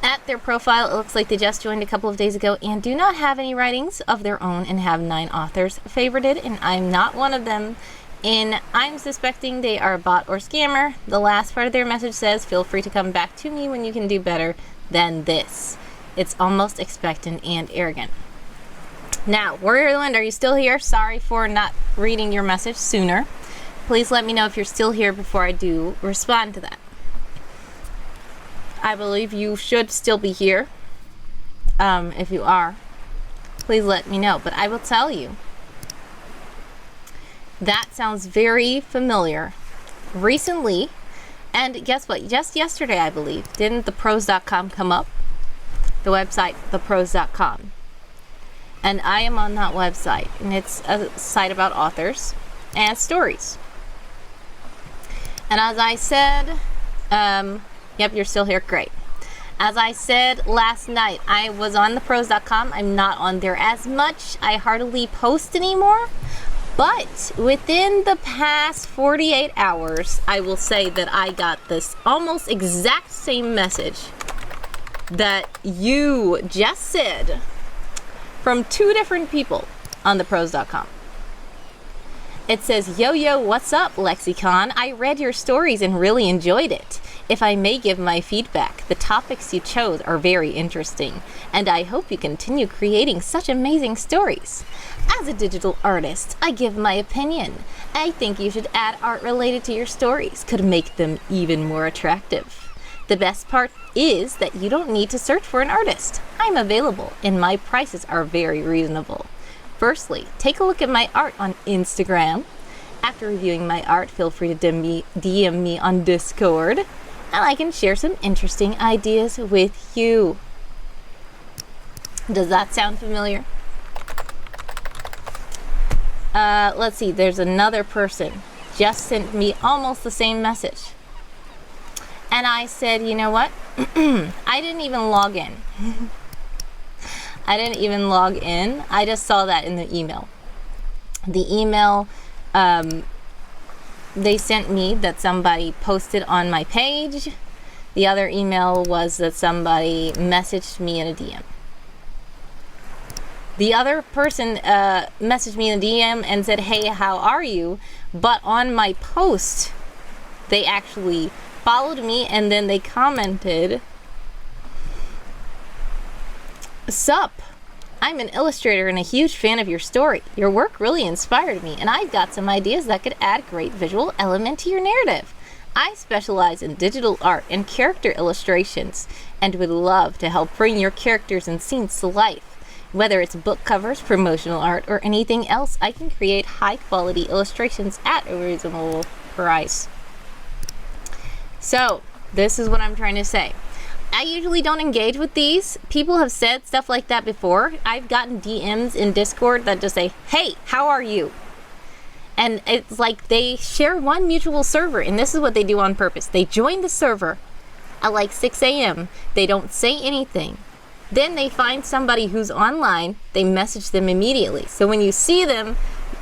at their profile, it looks like they just joined a couple of days ago and do not have any writings of their own and have 9 authors favorited, and I'm not one of them. And I'm suspecting they are a bot or scammer. The last part of their message says, feel free to come back to me when you can do better than this. It's almost expectant and arrogant. Now, Warrior of the Wind, are you still here? Sorry for not reading your message sooner. Please let me know if you're still here before I do respond to that. I believe you should still be here. If you are, please let me know. But I will tell you, that sounds very familiar. Recently, and guess what? Just yesterday, I believe, didn't thepros.com come up? The website, thepros.com. And I am on that website, and it's a site about authors and stories. And as I said, yep, you're still here, great. As I said last night, I was on thepros.com. I'm not on there as much. I hardly post anymore. But within the past 48 hours, I will say that I got this almost exact same message that you just said from 2 different people on thepros.com. It says, yo, what's up, Lexicon? I read your stories and really enjoyed it. If I may give my feedback, the topics you chose are very interesting, and I hope you continue creating such amazing stories. As a digital artist, I give my opinion. I think you should add art related to your stories, could make them even more attractive. The best part is that you don't need to search for an artist. I'm available, and my prices are very reasonable. Firstly, take a look at my art on Instagram. After reviewing my art, feel free to DM me on Discord, and I can share some interesting ideas with you. Does that sound familiar? Let's see, there's another person just sent me almost the same message. And I said, you know what? I didn't even log in. I just saw that in the email. The email they sent me that somebody posted on my page. The other email was that somebody messaged me in a DM. The other person messaged me in a DM and said, hey, how are you? But on my post, they actually followed me and then they commented, sup? I'm an illustrator and a huge fan of your story. Your work really inspired me, and I've got some ideas that could add great visual element to your narrative. I specialize in digital art and character illustrations, and would love to help bring your characters and scenes to life. Whether it's book covers, promotional art, or anything else, I can create high-quality illustrations at a reasonable price. So, this is what I'm trying to say. I usually don't engage with these. People have said stuff like that before. I've gotten DMs in Discord that just say, hey, how are you? And it's like they share one mutual server, and this is what they do on purpose. They join the server at like 6 a.m. They don't say anything. Then they find somebody who's online. They message them immediately. So when you see them,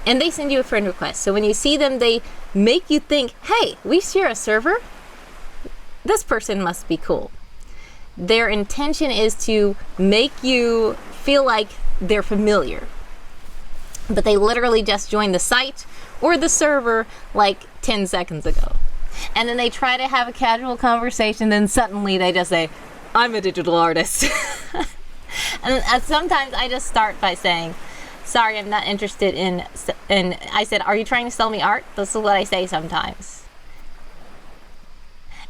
and they send you a friend request. So when you see them, they make you think, hey, we share a server? This person must be cool. Their intention is to make you feel like they're familiar. but they literally just joined the site or the server like 10 seconds ago. And then they try to have a casual conversation, then suddenly they just say, I'm a digital artist. And sometimes I just start by saying, sorry, I'm not interested in I said, are you trying to sell me art? This is what I say sometimes.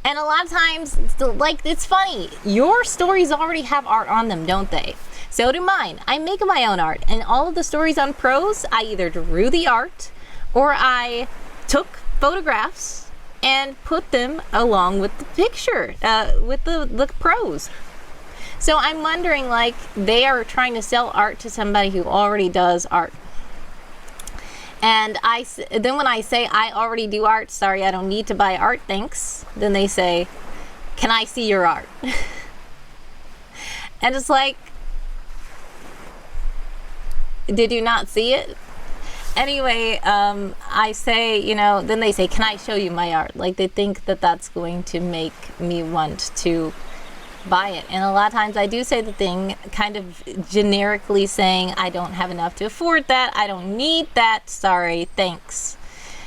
And a lot of times, like, it's funny. Your stories already have art on them, don't they? So do mine. I make my own art. And all of the stories on Prose, I either drew the art or I took photographs and put them along with the picture, with the prose. So I'm wondering, like, they are trying to sell art to somebody who already does art. And then when I say I already do art, sorry, I don't need to buy art, thanks. Then they say, can I see your art? And it's like, did you not see it? Anyway, I say, you know, then they say, can I show you my art? Like, they think that that's going to make me want to buy it. And a lot of times I do say the thing kind of generically saying, I don't have enough to afford that. I don't need that. Sorry, thanks.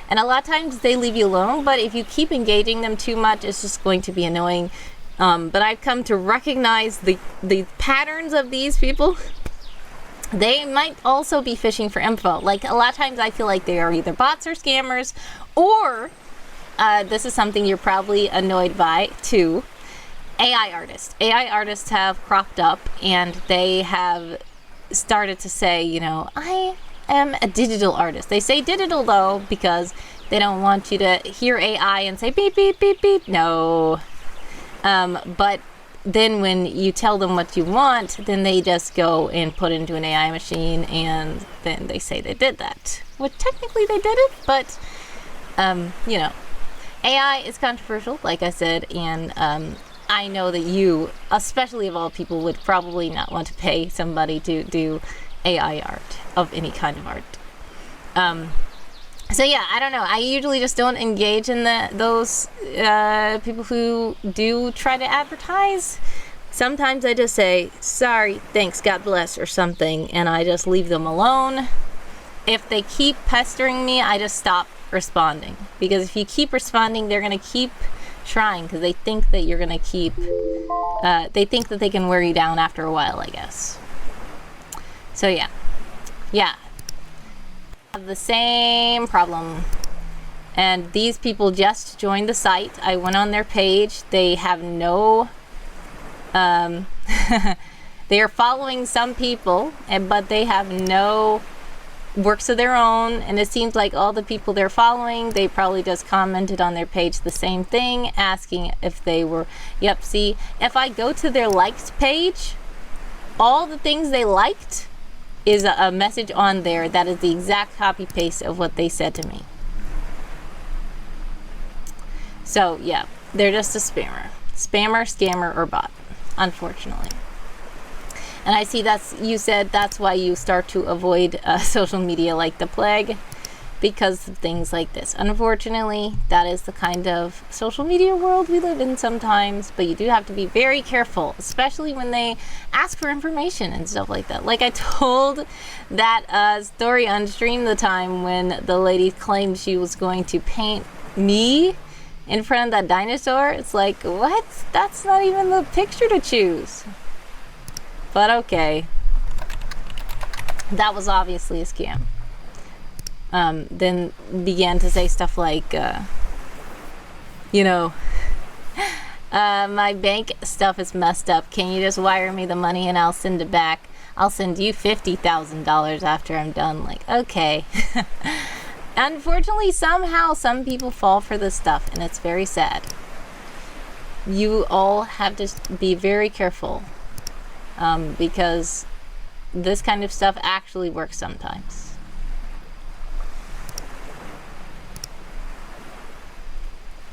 And a lot of times they leave you alone, but if you keep engaging them too much, it's just going to be annoying. But I've come to recognize the patterns of these people. They might also be fishing for info. Like, a lot of times I feel like they are either bots or scammers, or this is something you're probably annoyed by too. AI artists. AI artists have cropped up and they have started to say, you know, I am a digital artist. They say digital though because they don't want you to hear AI and say beep, beep, beep, beep. No. But then when you tell them what you want, then they just go and put it into an AI machine and then they say they did that. Well, technically they did it, but, you know, AI is controversial, like I said, and I know that you, especially of all people, would probably not want to pay somebody to do AI art of any kind of art. So yeah, I don't know. I usually just don't engage in those people who do try to advertise. Sometimes I just say, sorry, thanks, God bless, or something, and I just leave them alone. If they keep pestering me, I just stop responding. Because if you keep responding, they're going to keep trying because they think that you're going to keep, they think that they can wear you down after a while, I guess. So yeah. Yeah. Have the same problem. And these people just joined the site. I went on their page. They have no, they are following some people, but they have no works of their own, and it seems like all the people they're following, they probably just commented on their page the same thing, asking if they were, yep, see, if I go to their liked page, all the things they liked is a message on there that is the exact copy paste of what they said to me. So yeah, they're just a spammer, scammer, or bot, unfortunately. And I see you said that's why you start to avoid social media like the plague, because of things like this. Unfortunately, that is the kind of social media world we live in sometimes, but you do have to be very careful, especially when they ask for information and stuff like that. Like I told that story on stream the time when the lady claimed she was going to paint me in front of that dinosaur. It's like, what? That's not even the picture to choose. But okay, that was obviously a scam. Then began to say stuff like, you know, my bank stuff is messed up. Can you just wire me the money and I'll send it back? I'll send you $50,000 after I'm done. Like, okay. Unfortunately, somehow some people fall for this stuff, and it's very sad. You all have to be very careful. Because this kind of stuff actually works sometimes.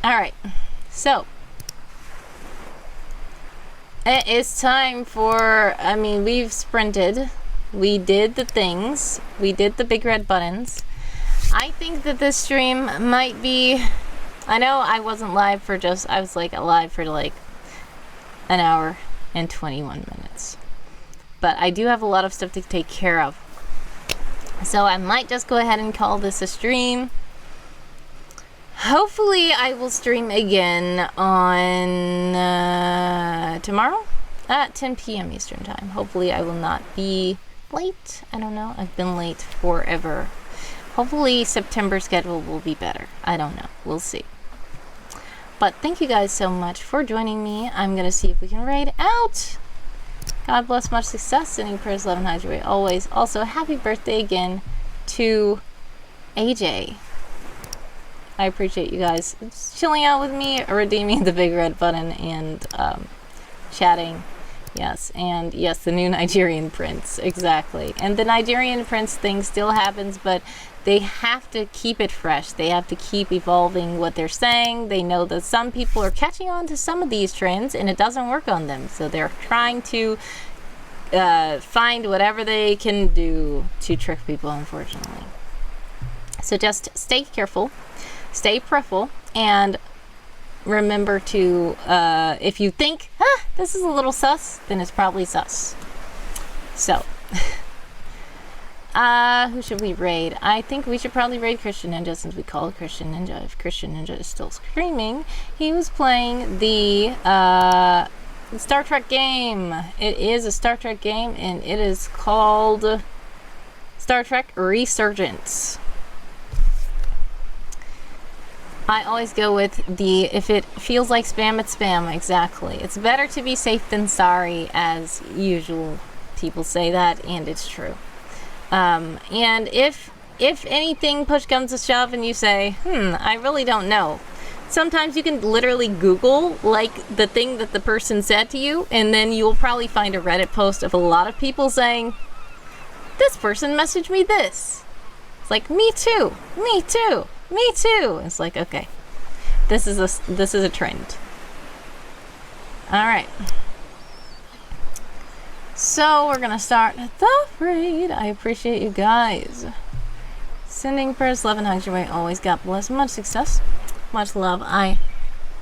Alright, so it is time for, I mean, we've sprinted, we did the things, we did the big red buttons. I think that this stream might be, I know I wasn't live for just, I was like alive for like an hour and 21 minutes. But I do have a lot of stuff to take care of. So I might just go ahead and call this a stream. Hopefully I will stream again on tomorrow at 10 p.m. Eastern Time. Hopefully I will not be late. I don't know. I've been late forever. Hopefully September schedule will be better. I don't know. We'll see. But thank you guys so much for joining me. I'm going to see if we can raid out. God bless, much success. Sending prayers, love, and hides your way always. Also, happy birthday again to AJ. I appreciate you guys chilling out with me, redeeming the big red button, and chatting. Yes, and yes, the new Nigerian prince. Exactly. And the Nigerian prince thing still happens, but they have to keep it fresh. They have to keep evolving what they're saying. They know that some people are catching on to some of these trends and it doesn't work on them. So they're trying to find whatever they can do to trick people, unfortunately. So just stay careful, stay prayerful, and remember to, if you think, this is a little sus, then it's probably sus. So, who should we raid? I think we should probably raid Christian Ninja, since we call it Christian Ninja. If Christian Ninja is still screaming, he was playing the Star Trek game. It is a Star Trek game, and it is called Star Trek Resurgence. I always go with the, if it feels like spam, it's spam. Exactly. It's better to be safe than sorry, as usual. People say that, and it's true. And if anything, push comes to shove and you say, I really don't know. Sometimes you can literally Google, like, the thing that the person said to you, and then you'll probably find a Reddit post of a lot of people saying, this person messaged me this. It's like, me too, me too, me too. It's like, okay, this is a trend. All right. So we're gonna start the raid. I appreciate you guys. Sending prayers, love, and hugs your way always. God bless. Much success. Much love. I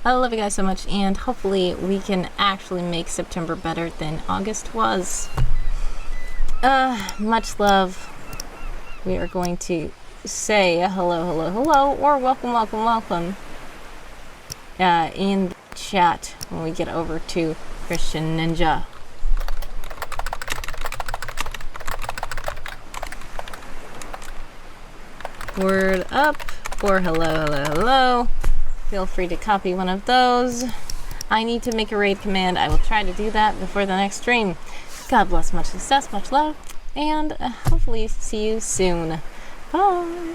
love you guys so much, and hopefully we can actually make September better than August was. Much love. We are going to say hello, hello, hello, or welcome, welcome, welcome in the chat when we get over to Christian Ninja. Word up, or hello, hello, hello. Feel free to copy one of those. I need to make a raid command. I will try to do that before the next stream. God bless, much success, much love, and hopefully see you soon. Bye.